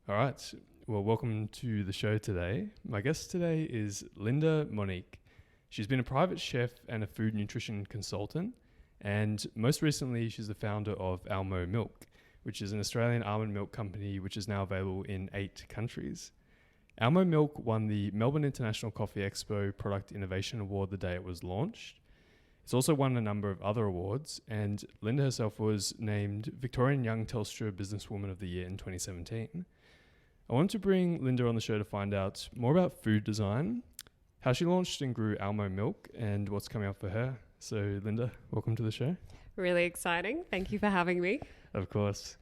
All right. Well, welcome to the show today. My guest today is Linda Monique. She's been a private chef and a food nutrition consultant. And most recently, she's the founder of Almo Milk, which is an Australian almond milk company which is now available in 8 countries. Almo Milk won the Melbourne International Coffee Expo Product Innovation Award the day it was launched. It's also won a number of other awards, and Linda herself was named Victorian Young Telstra Businesswoman of the Year in 2017. I wanted to bring Linda on the show to find out more about food design, how she launched and grew Almo Milk, and what's coming up for her. So, Linda, welcome to the show. Really exciting. Thank you for having me. Of course.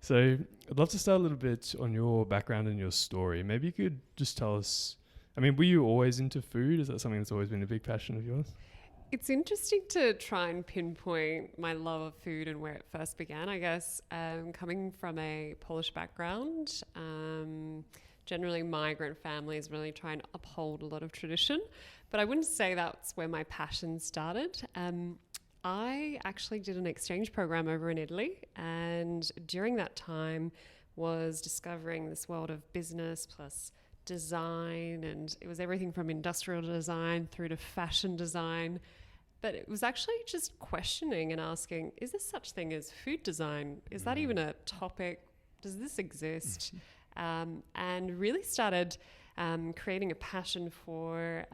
So, I'd love to start a little bit on your background and your story. Maybe you could just tell us, were you always into food? Is that something that's always been a big passion of yours? It's interesting to try and pinpoint my love of food and where it first began. I guess coming from a Polish background, generally migrant families really try and uphold a lot of tradition, but I wouldn't say that's where my passion started. I actually did an exchange program over in Italy, and during that time was discovering this world of business plus design, and it was everything from industrial design through to fashion design. But it was actually just questioning and asking, is there such thing as food design? Is that even a topic? Does this exist? And really started creating a passion for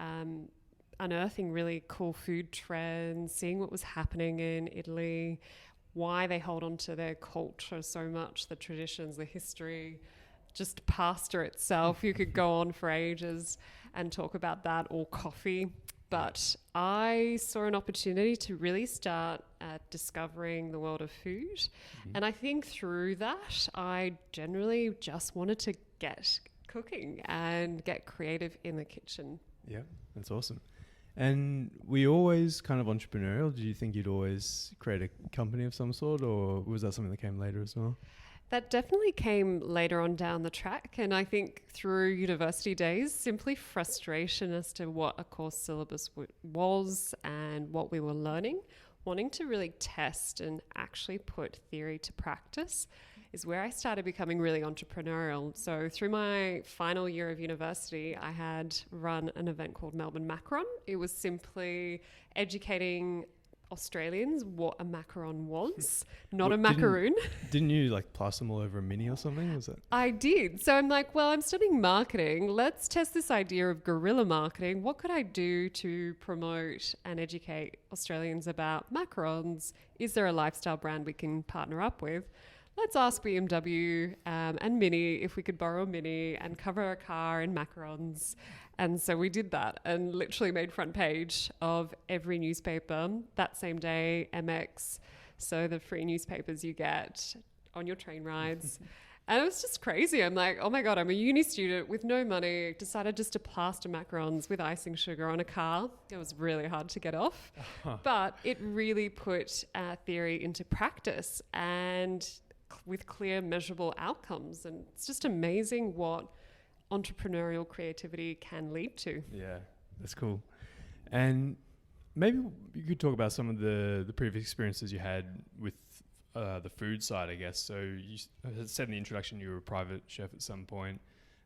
unearthing really cool food trends, seeing what was happening in Italy, why they hold on to their culture so much, the traditions, the history, just pasta itself. You could go on for ages and talk about that, or coffee. But I saw an opportunity to really start discovering the world of food. Mm-hmm. And I think through that, I generally just wanted to get cooking and get creative in the kitchen. Yeah, that's awesome. And were you always kind of entrepreneurial? Did you think you'd always create a company of some sort, or was that something that came later as well? That definitely came later on down the track, and I think through university days, simply frustration as to what a course syllabus was and what we were learning, wanting to really test and actually put theory to practice is where I started becoming really entrepreneurial. So through my final year of university, I had run an event called Melbourne Macaron. It was simply educating Australians what a macaron was, not a macaroon. Didn't you plaster them all over a mini or something? Was that? I did. So I'm like, well, I'm studying marketing. Let's test this idea of guerrilla marketing. What could I do to promote and educate Australians about macarons? Is there a lifestyle brand we can partner up with? Let's ask BMW and Mini if we could borrow a Mini and cover a car in macarons. And so we did that and literally made front page of every newspaper that same day, MX. So the free newspapers you get on your train rides. And it was just crazy. I'm like, oh my God, I'm a uni student with no money. Decided just to plaster macarons with icing sugar on a car. It was really hard to get off. But it really put theory into practice and with clear measurable outcomes. And it's just amazing what entrepreneurial creativity can lead to. Yeah, that's cool. And maybe you could talk about some of the previous experiences you had with the food side, I guess. So you said in the introduction you were a private chef at some point.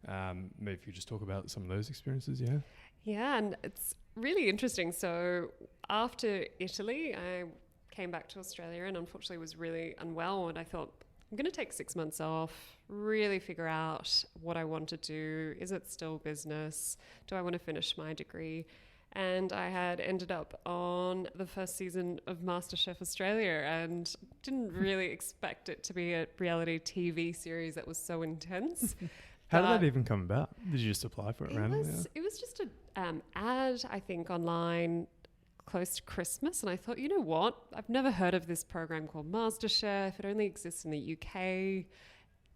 Maybe if you could just talk about some of those experiences, yeah? Yeah, and it's really interesting. So after Italy, I came back to Australia and unfortunately was really unwell, and I thought, I'm going to take 6 months off, really figure out what I want to do. Is it still business? Do I want to finish my degree? And I had ended up on the first season of MasterChef Australia and didn't really expect it to be a reality TV series that was so intense. How did that even come about? Did you just apply for it randomly? It was just an ad, I think, online close to Christmas, and I thought, you know what? I've never heard of this program called MasterChef. It only exists in the UK,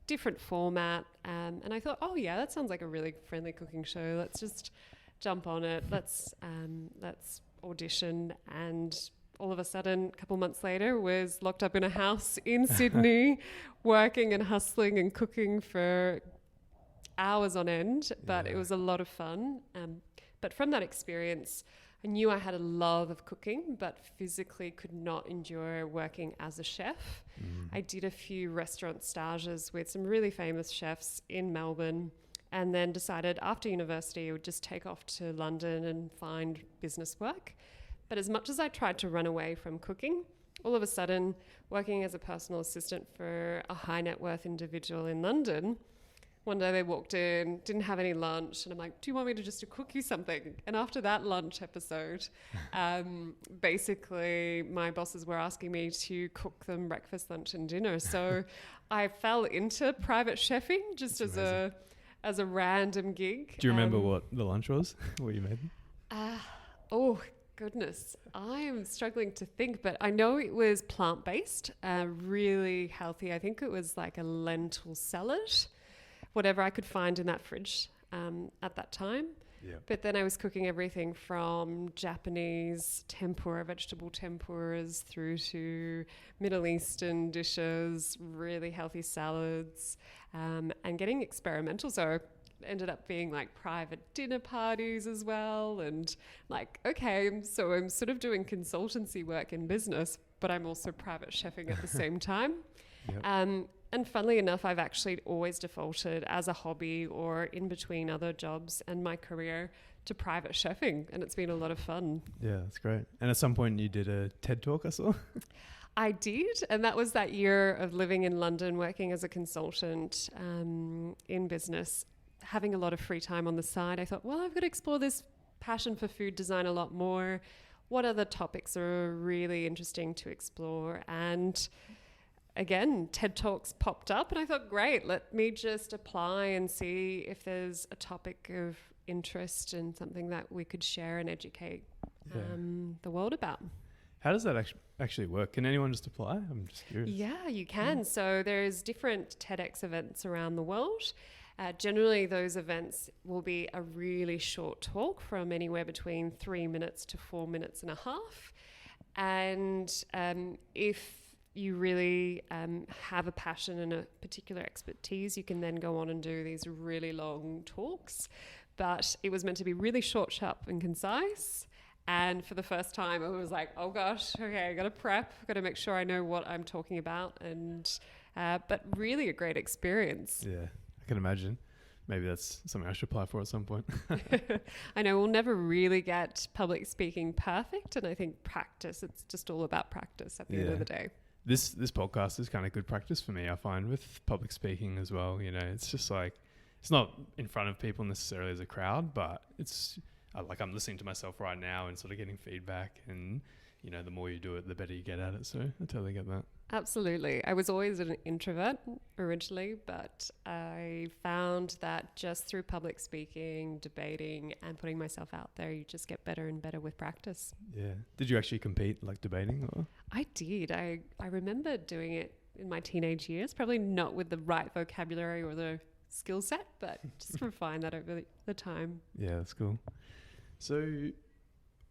different format. And I thought, oh yeah, that sounds like a really friendly cooking show. Let's just jump on it. Let's audition. And all of a sudden, a couple months later, was locked up in a house in Sydney, working and hustling and cooking for hours on end. But it was a lot of fun. But from that experience, I knew I had a love of cooking, but physically could not endure working as a chef. I did a few restaurant stages with some really famous chefs in Melbourne, and then decided after university I would just take off to London and find business work. But as much as I tried to run away from cooking, all of a sudden, working as a personal assistant for a high net worth individual in London, one day they walked in, didn't have any lunch, and I'm like, do you want me to just cook you something? And after that lunch episode, basically my bosses were asking me to cook them breakfast, lunch and dinner. So I fell into private chefing just as a random gig. Do you remember what the lunch was? What you made? Oh, goodness. I am struggling to think, but I know it was plant-based, really healthy. I think it was like a lentil salad, whatever I could find in that fridge at that time. Yeah. But then I was cooking everything from Japanese tempura, vegetable tempuras, through to Middle Eastern dishes, really healthy salads, and getting experimental. So ended up being like private dinner parties as well. And like, okay, so I'm sort of doing consultancy work in business, but I'm also private chefing at the same time. Yep. And funnily enough, I've actually always defaulted as a hobby or in between other jobs and my career to private chefing. And it's been a lot of fun. Yeah, that's great. And at some point you did a TED Talk, I saw. I did. And that was that year of living in London, working as a consultant in business, having a lot of free time on the side. I thought, well, I've got to explore this passion for food design a lot more. What other topics are really interesting to explore? And again, TED Talks popped up and I thought, great, let me just apply and see if there's a topic of interest and something that we could share and educate the world about. How does that actually work? Can anyone just apply? I'm just curious. Yeah, you can. So there's different TEDx events around the world. Generally, those events will be a really short talk from anywhere between 3 minutes to 4 minutes and a half. And if you really have a passion and a particular expertise, you can then go on and do these really long talks. But it was meant to be really short, sharp and concise. And for the first time, I was like, oh gosh, okay, I got to prep, got to make sure I know what I'm talking about. And but really a great experience. Yeah, I can imagine. Maybe that's something I should apply for at some point. I know we'll never really get public speaking perfect. And I think practice, it's just all about practice at the end of the day. This podcast is kind of good practice for me, I find, with public speaking as well. You know, it's just like, it's not in front of people necessarily as a crowd, but it's like I'm listening to myself right now and sort of getting feedback. And, you know, the more you do it, the better you get at it. So I totally get that. Absolutely. I was always an introvert originally, but I found that just through public speaking, debating and putting myself out there, you just get better and better with practice. Yeah. Did you actually compete, like debating? Or? I did. I remember doing it in my teenage years, probably not with the right vocabulary or the skill set, but just refine that over the time. Yeah, that's cool. So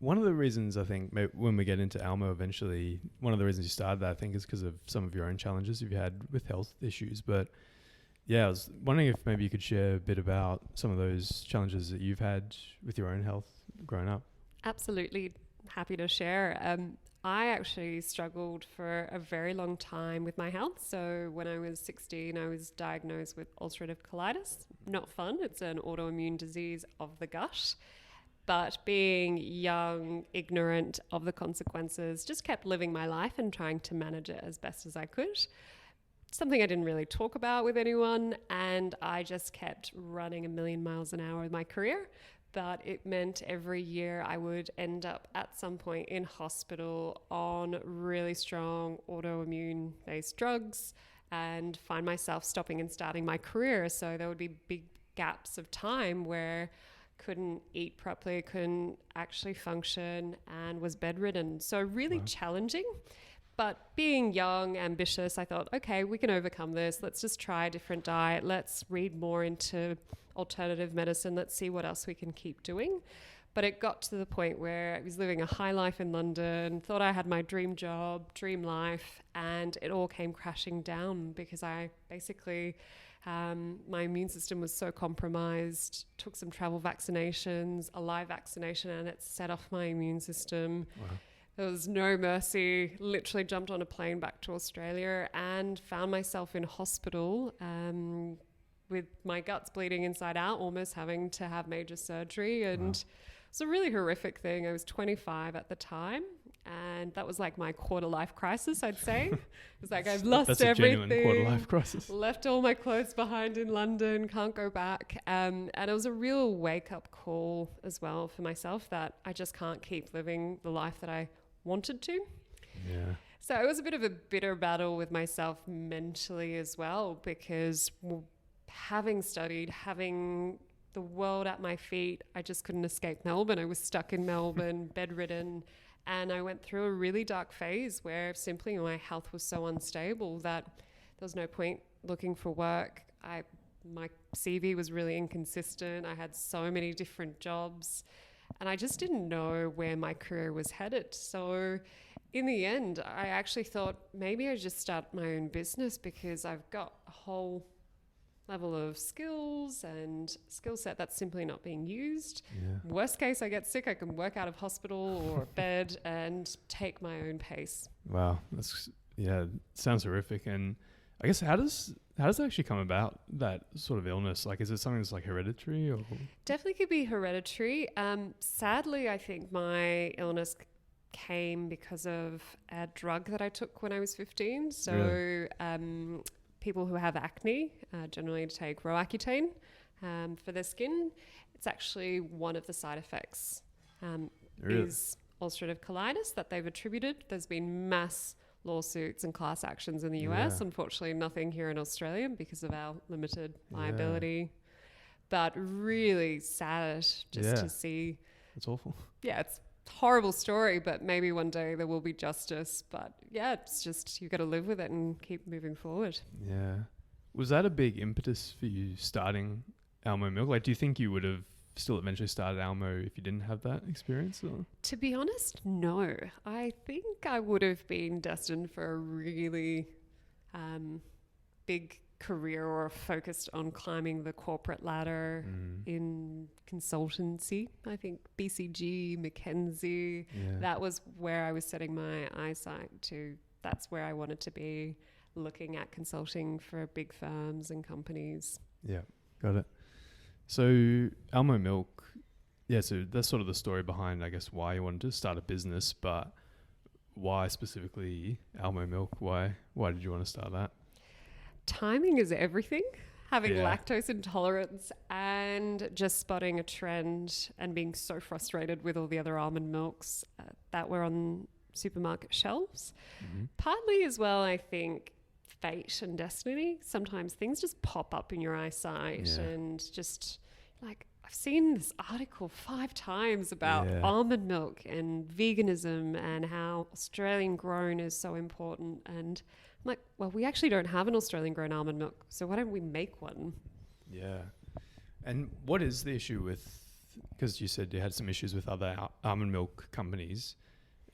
one of the reasons I think when we get into Almo eventually, one of the reasons you started that I think is because of some of your own challenges you've had with health issues. But yeah, I was wondering if maybe you could share a bit about some of those challenges that you've had with your own health growing up. Absolutely. Happy to share. I actually struggled for a very long time with my health. So when I was 16, I was diagnosed with ulcerative colitis. Not fun. It's an autoimmune disease of the gut. But being young, ignorant of the consequences, just kept living my life and trying to manage it as best as I could. Something I didn't really talk about with anyone, and I just kept running a million miles an hour with my career. But it meant every year I would end up at some point in hospital on really strong autoimmune-based drugs and find myself stopping and starting my career. So there would be big gaps of time where couldn't eat properly, couldn't actually function, and was bedridden. So really challenging. But being young, ambitious, I thought, okay, we can overcome this. Let's just try a different diet. Let's read more into alternative medicine. Let's see what else we can keep doing. But it got to the point where I was living a high life in London, thought I had my dream job, dream life, and it all came crashing down because I basically My immune system was so compromised, took some travel vaccinations, a live vaccination, and it set off my immune system. Wow. There was no mercy, literally jumped on a plane back to Australia and found myself in hospital with my guts bleeding inside out, almost having to have major surgery. And it's a really horrific thing. I was 25 at the time, and that was like my quarter life crisis, I'd say. It was like, I've lost That's everything. a genuine quarter life crisis. Left all my clothes behind in London, can't go back. And it was a real wake up call as well for myself that I just can't keep living the life that I wanted to. Yeah. So it was a bit of a bitter battle with myself mentally as well, because having studied, having the world at my feet, I just couldn't escape Melbourne. I was stuck in Melbourne, bedridden, and I went through a really dark phase where simply my health was so unstable that there was no point looking for work. My CV was really inconsistent. I had so many different jobs, and I just didn't know where my career was headed. So in the end, I actually thought maybe I just start my own business, because I've got a whole level of skills and skill set that's simply not being used. Yeah. Worst case, I get sick, I can work out of hospital or bed and take my own pace. Wow. Sounds horrific. And I guess how does it actually come about, that sort of illness? Like, is it something that's like hereditary or? Definitely could be hereditary. Sadly, I think my illness came because of a drug that I took when I was 15. So Really? People who have acne generally take Roaccutane for their skin. It's actually one of the side effects Really? is ulcerative colitis that they've attributed. There's been mass lawsuits and class actions in the US. Yeah. Unfortunately, nothing here in Australia because of our limited liability. But really sad just to see. It's awful. Yeah, it's horrible story, but maybe one day there will be justice. But yeah, it's just, you've got to live with it and keep moving forward. Yeah. Was that a big impetus for you starting Almo Milk? Like, do you think you would have still eventually started Almo if you didn't have that experience? Or? To be honest, no. I think I would have been destined for a really big career, or focused on climbing the corporate ladder in consultancy. I think BCG, McKinsey, that was where I was setting my eyesight to. That's where I wanted to be, looking at consulting for big firms and companies. Yeah, got it. So Almo Milk, so that's sort of the story behind, I guess, why you wanted to start a business, but why specifically Almo Milk? Why did you want to start that? Timing is everything. Having lactose intolerance and just spotting a trend and being so frustrated with all the other almond milks that were on supermarket shelves. Partly as well, I think, fate and destiny. Sometimes things just pop up in your eyesight and just like, I've seen this article 5 times about almond milk and veganism and how Australian grown is so important. And I'm like, well, we actually don't have an Australian grown almond milk, so why don't we make one? Yeah. And what is the issue with, because you said you had some issues with other almond milk companies.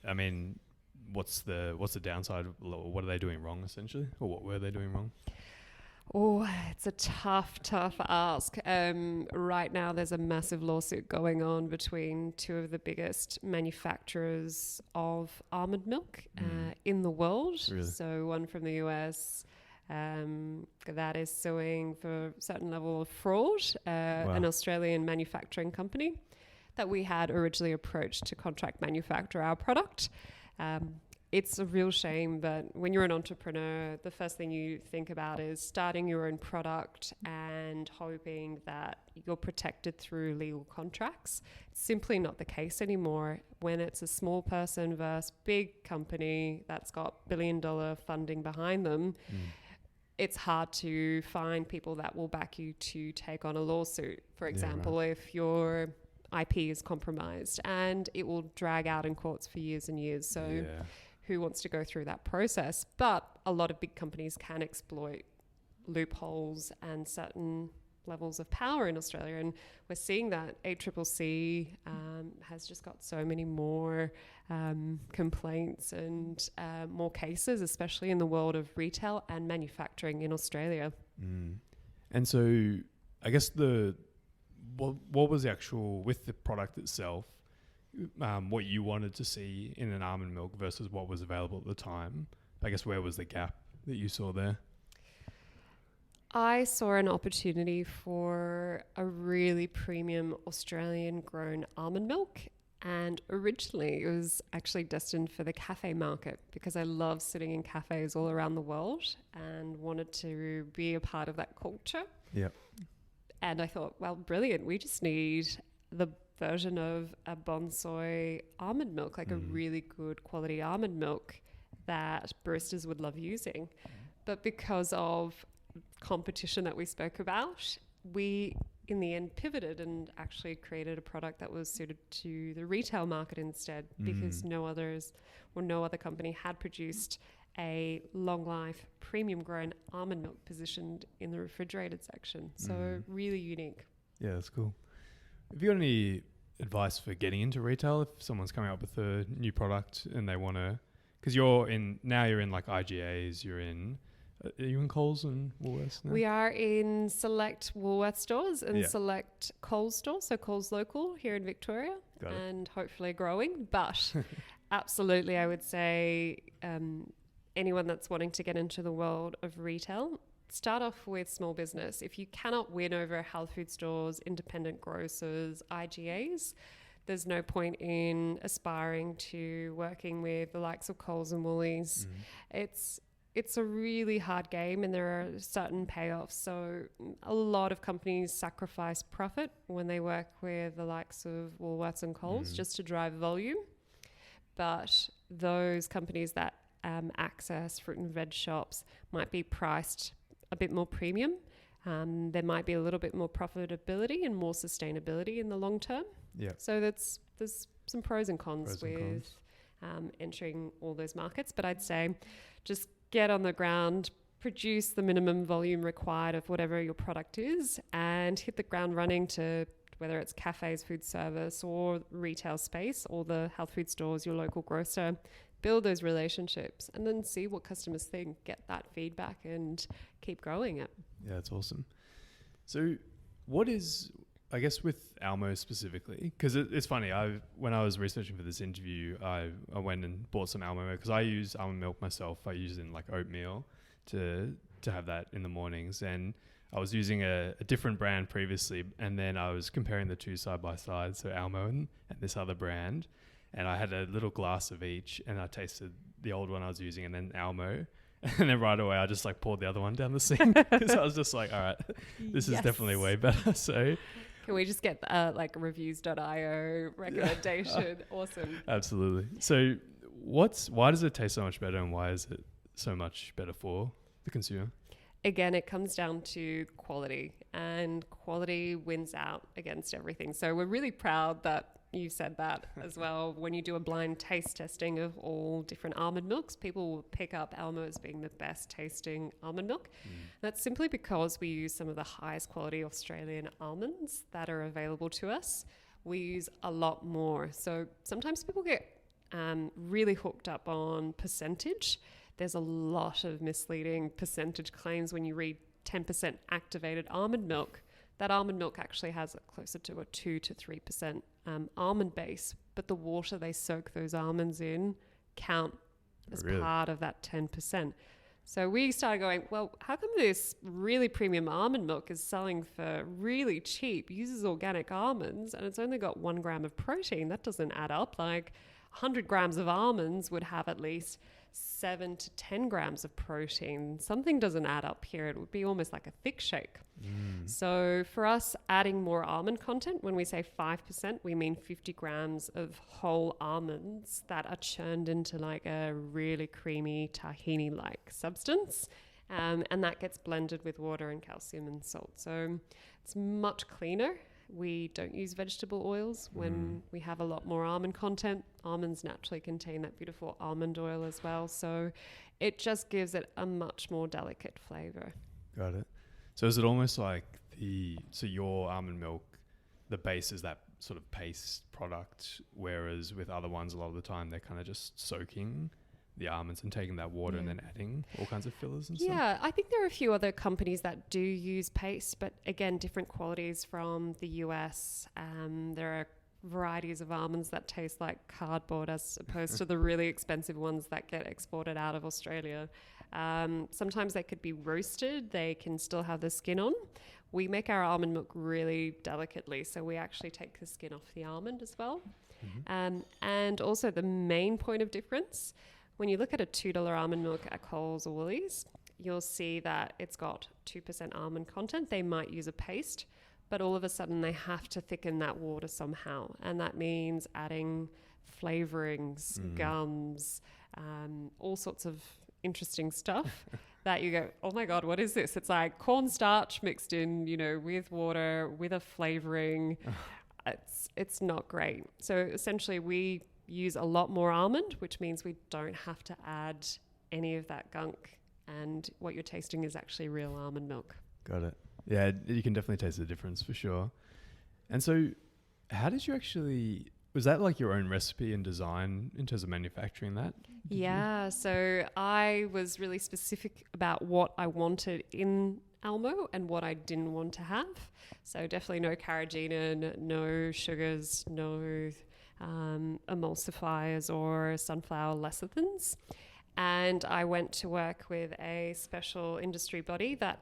I mean, what's the downside? What are they doing wrong, essentially? Or what were they doing wrong? Oh, it's a tough ask. Right now, there's a massive lawsuit going on between 2 of the biggest manufacturers of almond milk in the world. Really? So one from the US that is suing for a certain level of fraud, an Australian manufacturing company that we had originally approached to contract manufacture our product. It's a real shame, but when you're an entrepreneur, the first thing you think about is starting your own product and hoping that you're protected through legal contracts. It's simply not the case anymore. When it's a small person versus big company that's got billion-dollar funding behind them, it's hard to find people that will back you to take on a lawsuit. For example, if your IP is compromised, and it will drag out in courts for years and years. So who wants to go through that process? But a lot of big companies can exploit loopholes and certain levels of power in Australia, and we're seeing that ACCC has just got so many more complaints and more cases, especially in the world of retail and manufacturing in Australia. And so I guess what was the actual, with the product itself, what you wanted to see in an almond milk versus what was available at the time? I guess where was the gap that you saw there? I saw an opportunity for a really premium Australian grown almond milk. And originally it was actually destined for the cafe market because I love sitting in cafes all around the world and wanted to be a part of that culture. Yeah. And I thought, well, brilliant. We just need the version of a bonsai almond milk, like a really good quality almond milk that baristas would love using. But because of competition that we spoke about, we in the end pivoted and actually created a product that was suited to the retail market instead, because no other company had produced a long life premium grown almond milk positioned in the refrigerated section. So really unique. Yeah, that's cool. Have you got any advice for getting into retail if someone's coming up with a new product and they want to, because you're in like IGAs, are you in Coles and Woolworths now? We are in select Woolworths stores and select Coles stores, so Coles Local here in Victoria, and hopefully growing. But absolutely, I would say anyone that's wanting to get into the world of retail, start off with small business. If you cannot win over health food stores, independent grocers, IGAs, there's no point in aspiring to working with the likes of Coles and Woolies. It's a really hard game and there are certain payoffs. So a lot of companies sacrifice profit when they work with the likes of Woolworths and Coles just to drive volume. But those companies that access fruit and veg shops might be priced a bit more premium. There might be a little bit more profitability and more sustainability in the long term. Yeah. So there's some pros and cons with entering all those markets. But I'd say just get on the ground, produce the minimum volume required of whatever your product is, and hit the ground running to whether it's cafes, food service, or retail space, or the health food stores, your local grocer. Build those relationships and then see what customers think, get that feedback and keep growing it. Yeah, that's awesome. So what is, I guess with Almo specifically, because it's funny, when I was researching for this interview, I went and bought some Almo milk because I use almond milk myself. I use it in like oatmeal to have that in the mornings, and I was using a different brand previously, and then I was comparing the two side by side, so Almo and this other brand, and I had a little glass of each, and I tasted the old one I was using and then Almo. And then right away, I just like poured the other one down the sink because I was just like, all right, this is definitely way better. So can we just get like reviews.io recommendation? Awesome. Absolutely. So why does it taste so much better and why is it so much better for the consumer? Again, it comes down to quality, and quality wins out against everything. So we're really proud that you said that as well. When you do a blind taste testing of all different almond milks, people will pick up Almo as being the best tasting almond milk. That's simply because we use some of the highest quality Australian almonds that are available to us. We use a lot more. So sometimes people get really hooked up on percentage. There's a lot of misleading percentage claims when you read 10% activated almond milk. That almond milk actually has closer to a 2 to 3% almond base, but the water they soak those almonds in count as part of that 10%. So we started going, well, how come this really premium almond milk is selling for really cheap, uses organic almonds, and it's only got 1 gram of protein? That doesn't add up. Like 100 grams of almonds would have at least 7 to 10 grams of protein. Something doesn't add up here. It would be almost like a thick shake. So for us, adding more almond content, when we say 5%, we mean 50 grams of whole almonds that are churned into like a really creamy tahini-like substance. And that gets blended with water and calcium and salt. So it's much cleaner. We don't use vegetable oils when we have a lot more almond content. Almonds naturally contain that beautiful almond oil as well. So it just gives it a much more delicate flavor. Got it. So is it almost like your almond milk, the base is that sort of paste product, whereas with other ones, a lot of the time they're kind of just soaking the almonds and taking that water and then adding all kinds of fillers and stuff? Yeah, I think there are a few other companies that do use paste, but again, different qualities from the US. There are varieties of almonds that taste like cardboard as opposed to the really expensive ones that get exported out of Australia. Sometimes they could be roasted. They can still have the skin on. We make our almond milk really delicately, so we actually take the skin off the almond as well. And also the main point of difference, when you look at a $2 almond milk at Coles or Woolies, you'll see that it's got 2% almond content. They might use a paste, but all of a sudden they have to thicken that water somehow. And that means adding flavorings, gums, all sorts of interesting stuff that you go, oh my God, what is this? It's like cornstarch mixed in, with water, with a flavoring. It's not great. So essentially we use a lot more almond, which means we don't have to add any of that gunk. And what you're tasting is actually real almond milk. Got it. Yeah, you can definitely taste the difference for sure. And so how did you actually, was that like your own recipe and design in terms of manufacturing that? Yeah, so I was really specific about what I wanted in Almo and what I didn't want to have. So definitely no carrageenan, no sugars, no emulsifiers or sunflower lecithins. And I went to work with a special industry body that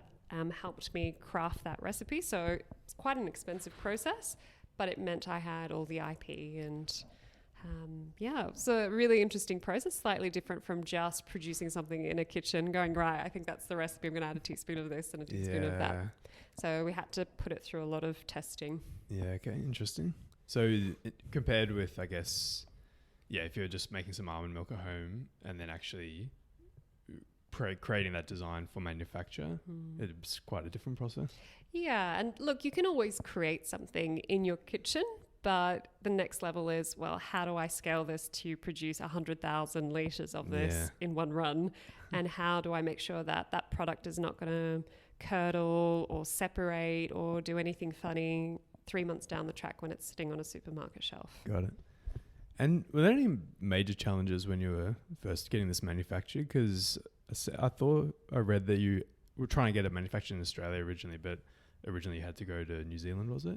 helped me craft that recipe. So it's quite an expensive process, but it meant I had all the IP and it was a really interesting process, slightly different from just producing something in a kitchen, going, right, I think that's the recipe. I'm going to add a teaspoon of this and a teaspoon of that. So we had to put it through a lot of testing. Yeah, okay, interesting. So compared with, I guess, if you're just making some almond milk at home and then actually creating that design for manufacture, it's quite a different process. Yeah, and look, you can always create something in your kitchen, but the next level is, well, how do I scale this to produce 100,000 litres of this in one run? And how do I make sure that that product is not going to curdle or separate or do anything funny 3 months down the track when it's sitting on a supermarket shelf? Got it. And were there any major challenges when you were first getting this manufactured? Because I read that you were trying to get it manufactured in Australia originally, but originally you had to go to New Zealand, was it?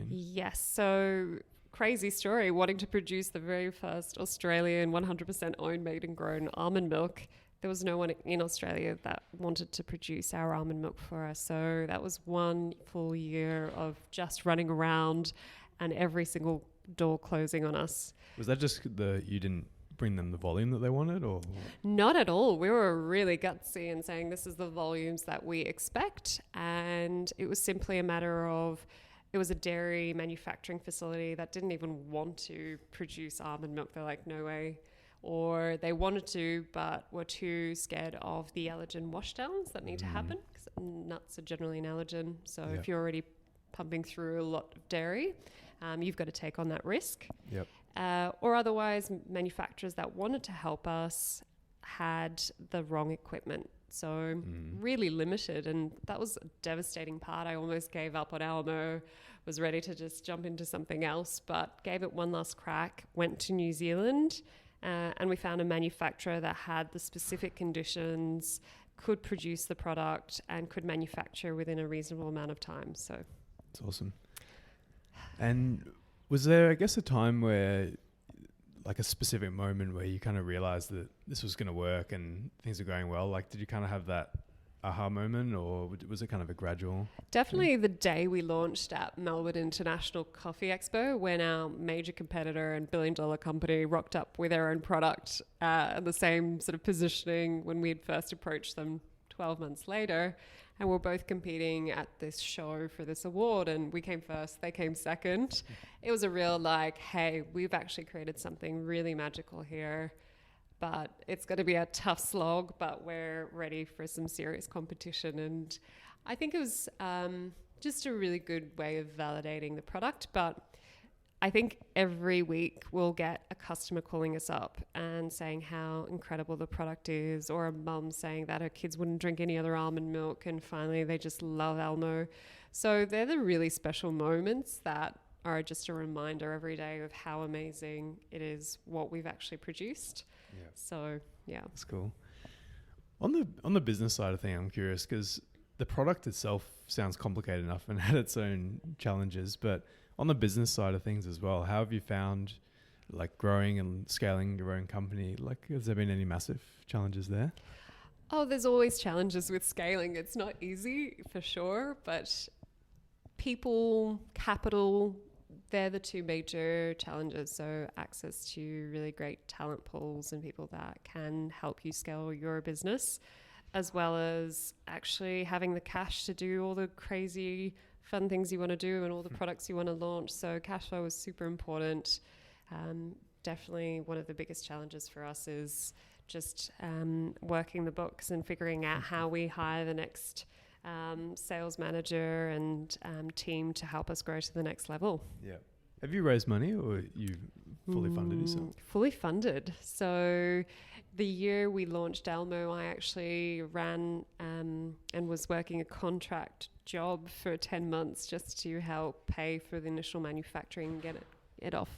Yes. So crazy story, wanting to produce the very first Australian 100% owned, made and grown almond milk. There was no one in Australia that wanted to produce our almond milk for us. So that was 1 full year of just running around and every single door closing on us. Was that just you didn't bring them the volume that they wanted, or? Not at all. We were really gutsy and saying this is the volumes that we expect. And it was simply a matter of, it was a dairy manufacturing facility that didn't even want to produce almond milk. They're like, no way. Or they wanted to, but were too scared of the allergen washdowns that need to happen, because nuts are generally an allergen. So if you're already pumping through a lot of dairy, you've got to take on that risk. Yep. Or otherwise, manufacturers that wanted to help us had the wrong equipment. So really limited. And that was a devastating part. I almost gave up on Almo, was ready to just jump into something else, but gave it one last crack, went to New Zealand, and we found a manufacturer that had the specific conditions, could produce the product and could manufacture within a reasonable amount of time. So it's awesome. And was there, I guess, a time where, like a specific moment where you kind of realized that this was going to work and things are going well? Like, did you kind of have that aha moment, or was it kind of a gradual? Definitely the day we launched at Melbourne International Coffee Expo, when our major competitor and billion-dollar company rocked up with their own product, the same sort of positioning when we had first approached them 12 months later. And we're both competing at this show for this award, and we came first, they came second. It was a real hey, we've actually created something really magical here, but it's going to be a tough slog, but we're ready for some serious competition. And I think it was just a really good way of validating the product. But I think every week we'll get a customer calling us up and saying how incredible the product is, or a mum saying that her kids wouldn't drink any other almond milk and finally they just love Almo. So they're the really special moments that are just a reminder every day of how amazing it is what we've actually produced. Yeah. So, yeah. That's cool. On the business side of thing, I'm curious because the product itself sounds complicated enough and had its own challenges, but on the business side of things as well, how have you found like growing and scaling your own company? Like, has there been any massive challenges there? Oh, there's always challenges with scaling. It's not easy for sure, but people, capital, they're the two major challenges. So access to really great talent pools and people that can help you scale your business, as well as actually having the cash to do all the crazy fun things you want to do and all the products you want to launch. So cash flow is super important. Definitely one of the biggest challenges for us is just working the books and figuring out how we hire the next sales manager and team to help us grow to the next level. Yeah. Have you raised money or you fully funded yourself? Fully funded. So the year we launched Almo, I actually ran and was working a contract job for 10 months just to help pay for the initial manufacturing and get it off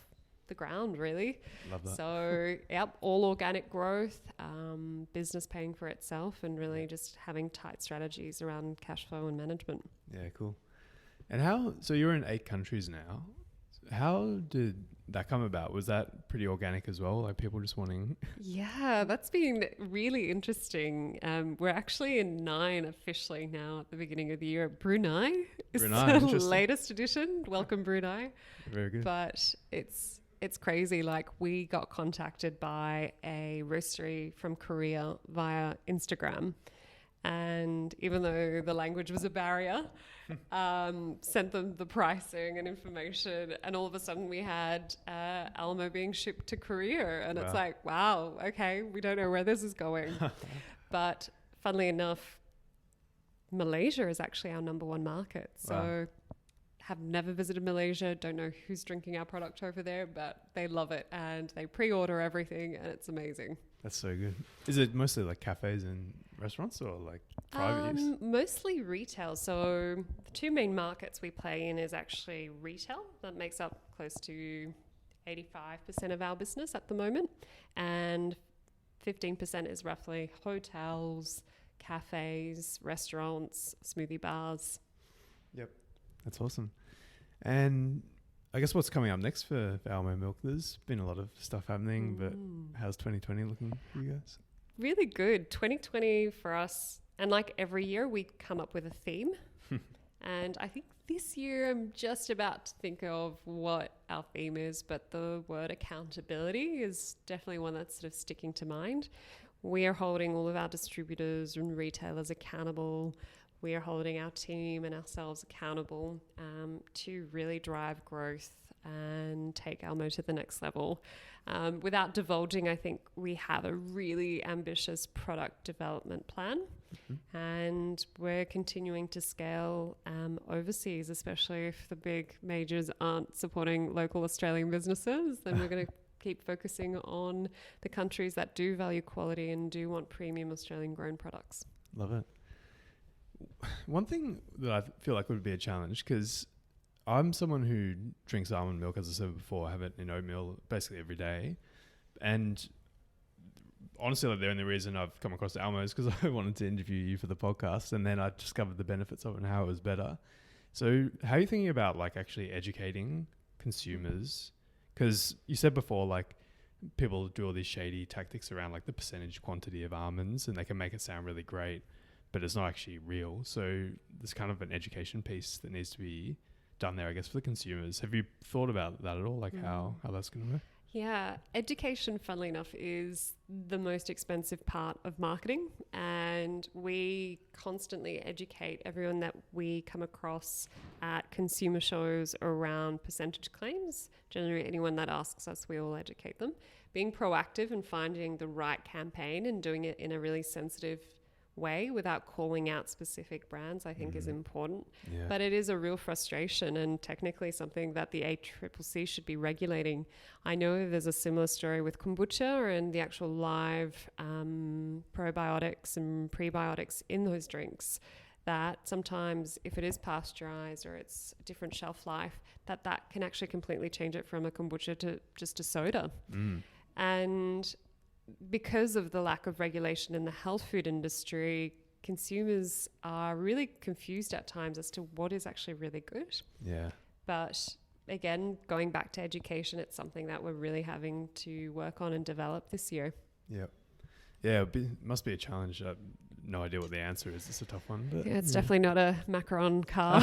the ground, really. Love that. So, yep, all organic growth, business paying for itself, and really just having tight strategies around cash flow and management. Yeah, cool. And so you're in 8 countries now. How did that come about? Was that pretty organic as well? Like people just wanting... Yeah, that's been really interesting. We're actually in 9 officially now at the beginning of the year. Brunei is the latest edition. Welcome, Brunei. Very good. But it's crazy. Like we got contacted by a roastery from Korea via Instagram. And even though the language was a barrier, sent them the pricing and information. And all of a sudden we had Almo being shipped to Korea. And It's like, wow, okay, we don't know where this is going. But funnily enough, Malaysia is actually our number 1 market. So have never visited Malaysia, don't know who's drinking our product over there, but they love it and they pre-order everything and it's amazing. That's so good. Is it mostly like cafes and restaurants or like private use? Mostly retail. So the 2 main markets we play in is actually retail. That makes up close to 85% of our business at the moment. And 15% is roughly hotels, cafes, restaurants, smoothie bars. Yep. That's awesome. And I guess what's coming up next for Almo Milk? There's been a lot of stuff happening, but how's 2020 looking for you guys? Really good. 2020 for us, and like every year, we come up with a theme. And I think this year I'm just about to think of what our theme is, but the word accountability is definitely one that's sort of sticking to mind. We are holding all of our distributors and retailers accountable. We are holding our team and ourselves accountable to really drive growth and take Almo to the next level. Without divulging, I think we have a really ambitious product development plan, and we're continuing to scale overseas, especially if the big majors aren't supporting local Australian businesses. Then we're going to keep focusing on the countries that do value quality and do want premium Australian grown products. Love it. One thing that I feel like would be a challenge, because I'm someone who drinks almond milk, as I said before. I have it in oatmeal basically every day. And honestly, like, the only reason I've come across Almo is because I wanted to interview you for the podcast. And then I discovered the benefits of it and how it was better. So how are you thinking about like actually educating consumers? Because you said before, like people do all these shady tactics around like the percentage quantity of almonds, and they can make it sound really great, but it's not actually real. So there's kind of an education piece that needs to be done there, I guess, for the consumers. Have you thought about that at all? Like how that's going to work? Yeah, education, funnily enough, is the most expensive part of marketing. And we constantly educate everyone that we come across at consumer shows around percentage claims. Generally, anyone that asks us, we all educate them. Being proactive and finding the right campaign and doing it in a really sensitive way without calling out specific brands, I think is important. Yeah. But it is a real frustration and technically something that the ACCC should be regulating. I know there's a similar story with kombucha and the actual live probiotics and prebiotics in those drinks that sometimes if it is pasteurized or it's a different shelf life, that can actually completely change it from a kombucha to just a soda. And because of the lack of regulation in the health food industry, consumers are really confused at times as to what is actually really good. Yeah. But again, going back to education, it's something that we're really having to work on and develop this year. Yep. Yeah, it must be a challenge. No idea what the answer is. It's a tough one. But Yeah, it's definitely not a macaron car.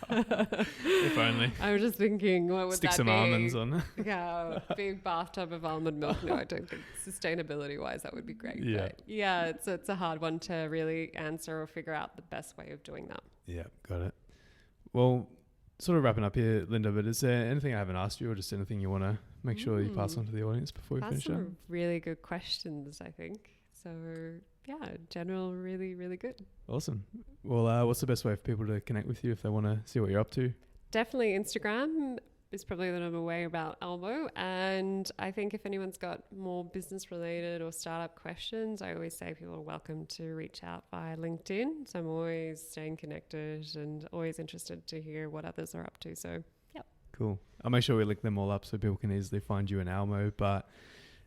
If only. I was just thinking, what would Stick that some be? almonds on. Yeah, a big bathtub of almond milk. No, I don't think sustainability-wise that would be great. Yeah. But yeah, it's a hard one to really answer or figure out the best way of doing that. Yeah, got it. Well, sort of wrapping up here, Linda, but is there anything I haven't asked you or just anything you want to make sure you pass on to the audience before we That's finish up? some really good questions, I think. So yeah, in general, really, really good. Awesome. Well, what's the best way for people to connect with you if they want to see what you're up to? Definitely Instagram is probably the number way about Almo. And I think if anyone's got more business related or startup questions, I always say people are welcome to reach out via LinkedIn. So I'm always staying connected and always interested to hear what others are up to. So yeah. Cool. I'll make sure we link them all up so people can easily find you in Almo. But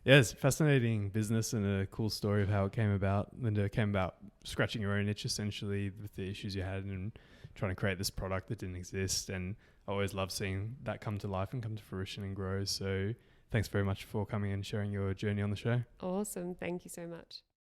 yeah, it's fascinating business and a cool story of how it came about. Linda came about scratching your own itch essentially with the issues you had and trying to create this product that didn't exist. And I always love seeing that come to life and come to fruition and grow. So thanks very much for coming and sharing your journey on the show. Awesome. Thank you so much.